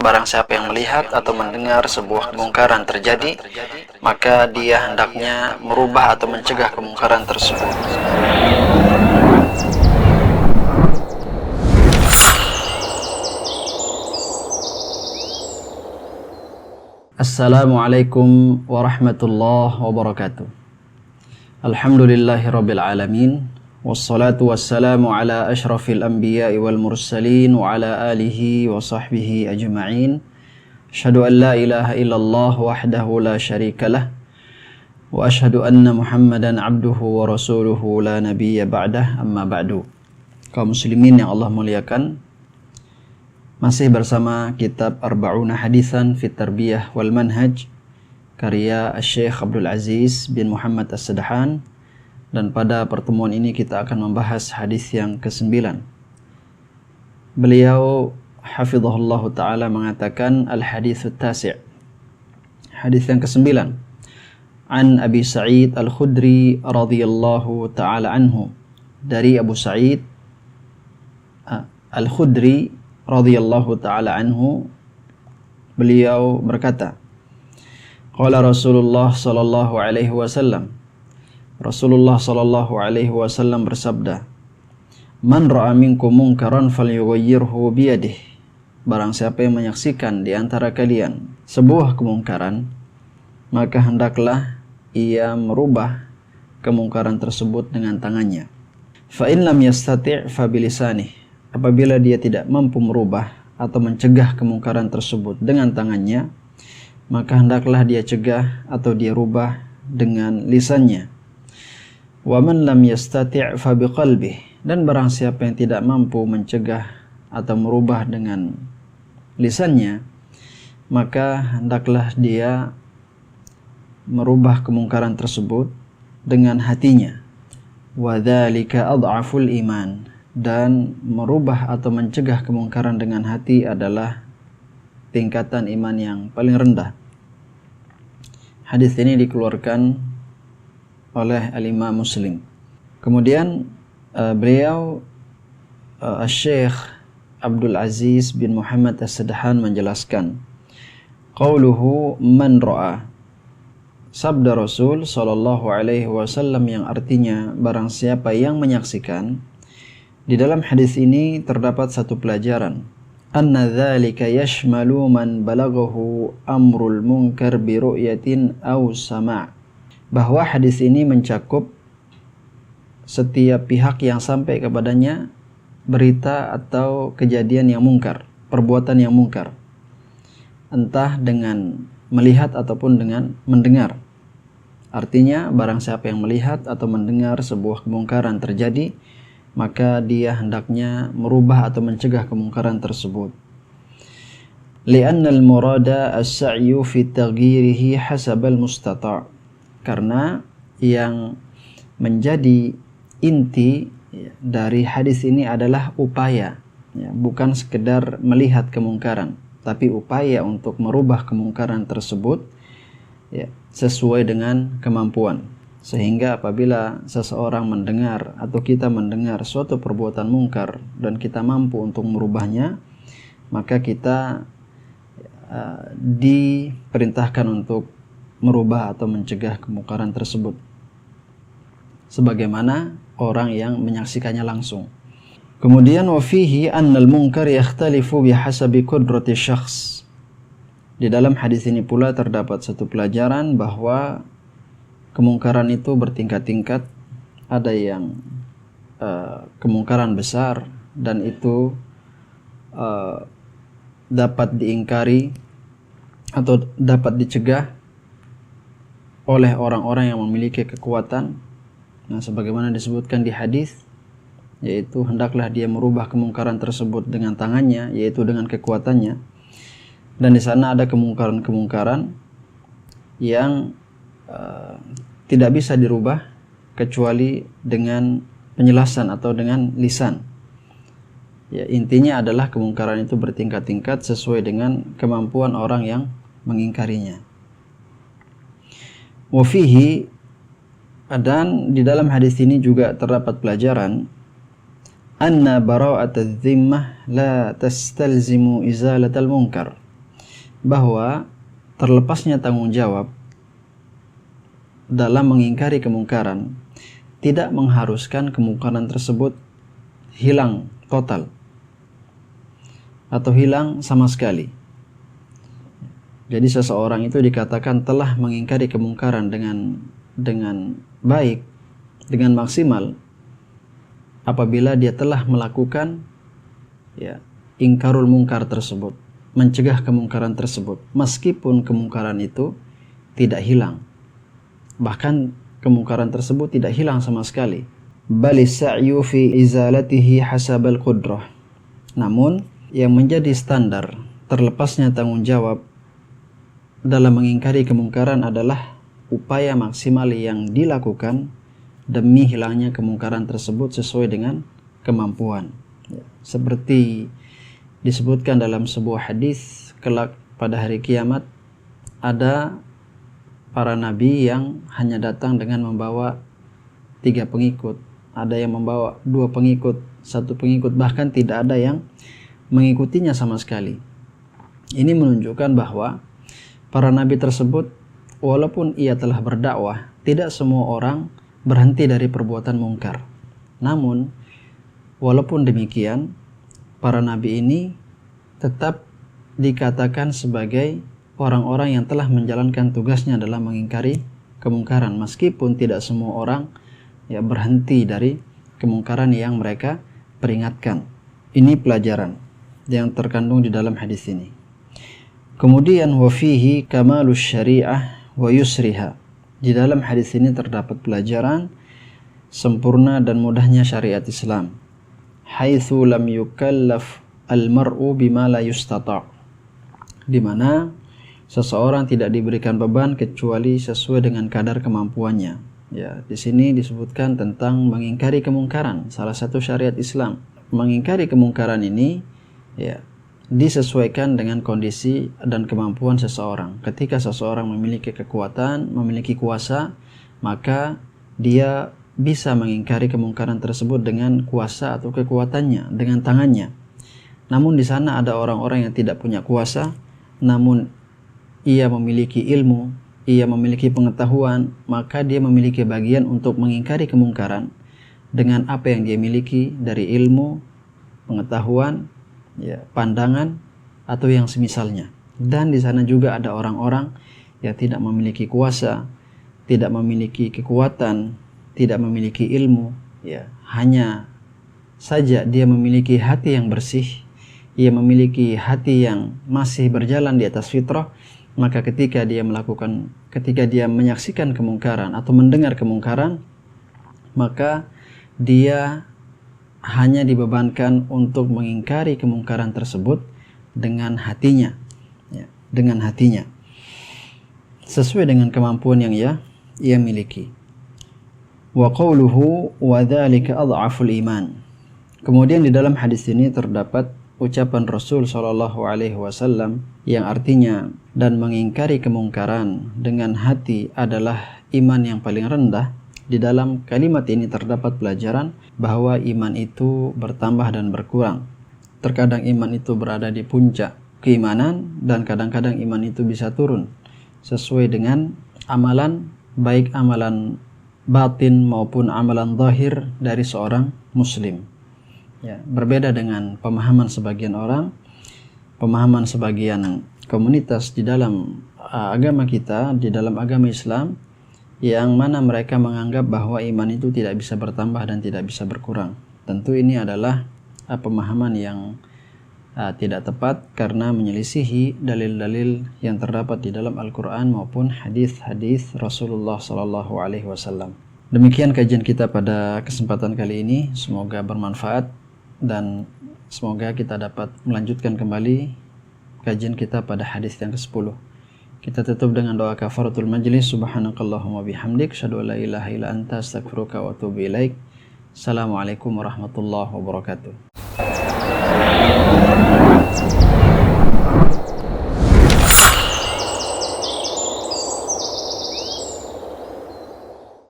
Barang siapa yang melihat atau mendengar sebuah kemungkaran terjadi, maka dia hendaknya merubah atau mencegah kemungkaran tersebut. Assalamualaikum warahmatullahi wabarakatuh. Alhamdulillahirabbil alamin. Wassalatu wassalamu ala asyrafil anbiya'i wal mursalin wa ala alihi wa sahbihi ajma'in. Asyhadu an la ilaha illallah wahdahu la syarikalah wa asyhadu anna Muhammadan abduhu wa rasuluhu la nabiyya ba'dah, amma ba'du. Kaum muslimin yang Allah muliakan, masih bersama kitab Arba'una Hadisan fit Tarbiyah wal Manhaj karya Syekh Abdul Aziz bin Muhammad As-Sadhan. Dan pada pertemuan ini kita akan membahas hadis yang ke-9. Beliau hafizahullah ta'ala mengatakan al-hadithut tasi'. Hadis yang ke-9. An Abi Sa'id Al-Khudri radhiyallahu ta'ala anhu. Dari Abu Sa'id Al-Khudri radhiyallahu ta'ala anhu, beliau berkata, qala Rasulullah sallallahu alaihi wasallam, Rasulullah sallallahu alaihi wasallam bersabda, man ra'a minkum munkaran falyughayyirhu biyadihi. Barang siapa yang menyaksikan di antara kalian sebuah kemungkaran, maka hendaklah ia merubah kemungkaran tersebut dengan tangannya. Fa in lam yastati' fa bilisanihi. Apabila dia tidak mampu merubah atau mencegah kemungkaran tersebut dengan tangannya, maka hendaklah dia cegah atau dia rubah dengan lisannya. Wa man lam yastati' fa biqalbihi. Dan barang siapa yang tidak mampu mencegah atau merubah dengan lisannya, maka hendaklah dia merubah kemungkaran tersebut dengan hatinya. Wa dzalika adhaful iman. Dan merubah atau mencegah kemungkaran dengan hati adalah tingkatan iman yang paling rendah. Hadis ini dikeluarkan oleh Al-Imam Muslim. Kemudian beliau Syekh Abdul Aziz bin Muhammad As-Sadhan menjelaskan, qauluhu man ra'a, sabda Rasul sallallahu alaihi wasallam yang artinya barang siapa yang menyaksikan. Di dalam hadis ini terdapat satu pelajaran, anna dzalika yashmalu man balaghahu amrul munkar bi ru'yatin aw sama'. Bahwa hadis ini mencakup setiap pihak yang sampai kepadanya berita atau kejadian yang mungkar, perbuatan yang mungkar, entah dengan melihat ataupun dengan mendengar. Artinya barang siapa yang melihat atau mendengar sebuah kemungkaran terjadi, maka dia hendaknya merubah atau mencegah kemungkaran tersebut. Li'anna al-murada as-sa'yu fi taghyirihi hasab al-mustata'. Karena yang menjadi inti dari hadis ini adalah upaya, bukan sekedar melihat kemungkaran, tapi upaya untuk merubah kemungkaran tersebut sesuai dengan kemampuan. Sehingga apabila seseorang mendengar atau kita mendengar suatu perbuatan mungkar dan kita mampu untuk merubahnya, maka kita diperintahkan untuk merubah atau mencegah kemungkaran tersebut, sebagaimana orang yang menyaksikannya langsung. Kemudian wa fihi annal munkar yakhtalifu bihasabi qudrati syakhs. Di dalam hadis ini pula terdapat satu pelajaran bahwa kemungkaran itu bertingkat-tingkat. Ada yang kemungkaran besar dan itu dapat diingkari atau dapat dicegah oleh orang-orang yang memiliki kekuatan. Nah, sebagaimana disebutkan di hadis, yaitu hendaklah dia merubah kemungkaran tersebut dengan tangannya, yaitu dengan kekuatannya. Dan di sana ada kemungkaran-kemungkaran yang tidak bisa dirubah kecuali dengan penjelasan atau dengan lisan. Ya, intinya adalah kemungkaran itu bertingkat-tingkat sesuai dengan kemampuan orang yang mengingkarinya. Wa fihi, dan di dalam hadis ini juga terdapat pelajaran anna bara'atadz zimmah la tastalzimu izalatal munkar. bahwa terlepasnya tanggung jawab dalam mengingkari kemungkaran tidak mengharuskan kemungkaran tersebut hilang total atau hilang sama sekali. Jadi seseorang itu dikatakan telah mengingkari kemungkaran dengan baik, dengan maksimal apabila dia telah melakukan ingkarul mungkar tersebut, mencegah kemungkaran tersebut, meskipun kemungkaran itu tidak hilang. Bahkan kemungkaran tersebut tidak hilang sama sekali. Balis sa'yu fi izalatihi hasabal qudrah. Namun yang menjadi standar terlepasnya tanggung jawab dalam mengingkari kemungkaran adalah upaya maksimal yang dilakukan demi hilangnya kemungkaran tersebut sesuai dengan kemampuan. Seperti disebutkan dalam sebuah hadis, kelak pada hari kiamat ada para nabi yang hanya datang dengan membawa 3 pengikut, ada yang membawa 2 pengikut, 1 pengikut, bahkan tidak ada yang mengikutinya sama sekali. Ini menunjukkan bahwa para nabi tersebut, walaupun ia telah berdakwah, tidak semua orang berhenti dari perbuatan mungkar. Namun, walaupun demikian, para nabi ini tetap dikatakan sebagai orang-orang yang telah menjalankan tugasnya dalam mengingkari kemungkaran, meskipun tidak semua orang berhenti dari kemungkaran yang mereka peringatkan. Ini pelajaran yang terkandung di dalam hadis ini. Kemudian wafihi kamalus syariah wa yusriha. Di dalam hadis ini terdapat pelajaran sempurna dan mudahnya syariat Islam. Haitsu lam yukallaf al-mar'u bima la yustata'. Di mana seseorang tidak diberikan beban kecuali sesuai dengan kadar kemampuannya. Ya, di sini disebutkan tentang mengingkari kemungkaran, salah satu syariat Islam. Mengingkari kemungkaran ini disesuaikan dengan kondisi dan kemampuan seseorang. Ketika seseorang memiliki kekuatan, memiliki kuasa, maka dia bisa mengingkari kemungkaran tersebut dengan kuasa atau kekuatannya, dengan tangannya. Namun di sana ada orang-orang yang tidak punya kuasa, namun ia memiliki ilmu, ia memiliki pengetahuan, maka dia memiliki bagian untuk mengingkari kemungkaran dengan apa yang dia miliki dari ilmu, pengetahuan, pandangan atau yang semisalnya. Dan di sana juga ada orang-orang yang tidak memiliki kuasa, tidak memiliki kekuatan, tidak memiliki ilmu, hanya saja dia memiliki hati yang bersih, ia memiliki hati yang masih berjalan di atas fitrah. Maka ketika dia menyaksikan kemungkaran atau mendengar kemungkaran, maka dia hanya dibebankan untuk mengingkari kemungkaran tersebut dengan hatinya, sesuai dengan kemampuan yang ia miliki. Wa qawluhu wa dzalika adhaful iman. Kemudian di dalam hadis ini terdapat ucapan Rasul sallallahu alaihi wasallam yang artinya, dan mengingkari kemungkaran dengan hati adalah iman yang paling rendah. Di dalam kalimat ini terdapat pelajaran bahwa iman itu bertambah dan berkurang. Terkadang iman itu berada di puncak keimanan dan kadang-kadang iman itu bisa turun sesuai dengan amalan, baik amalan batin maupun amalan zahir dari seorang muslim. Berbeda dengan pemahaman sebagian orang, pemahaman sebagian komunitas di dalam agama kita, di dalam agama Islam, yang mana mereka menganggap bahwa iman itu tidak bisa bertambah dan tidak bisa berkurang. Tentu ini adalah pemahaman yang tidak tepat karena menyelisihi dalil-dalil yang terdapat di dalam Al-Quran maupun hadis-hadis Rasulullah SAW. Demikian kajian kita pada kesempatan kali ini. Semoga bermanfaat dan semoga kita dapat melanjutkan kembali kajian kita pada hadis yang ke-10. Kita tutup dengan doa kafaratul majlis. Subhanakallahumma bihamdik, asyhadu an la ilaha illa anta, astaghfiruka wa atubu ilaik. Assalamualaikum warahmatullahi wabarakatuh.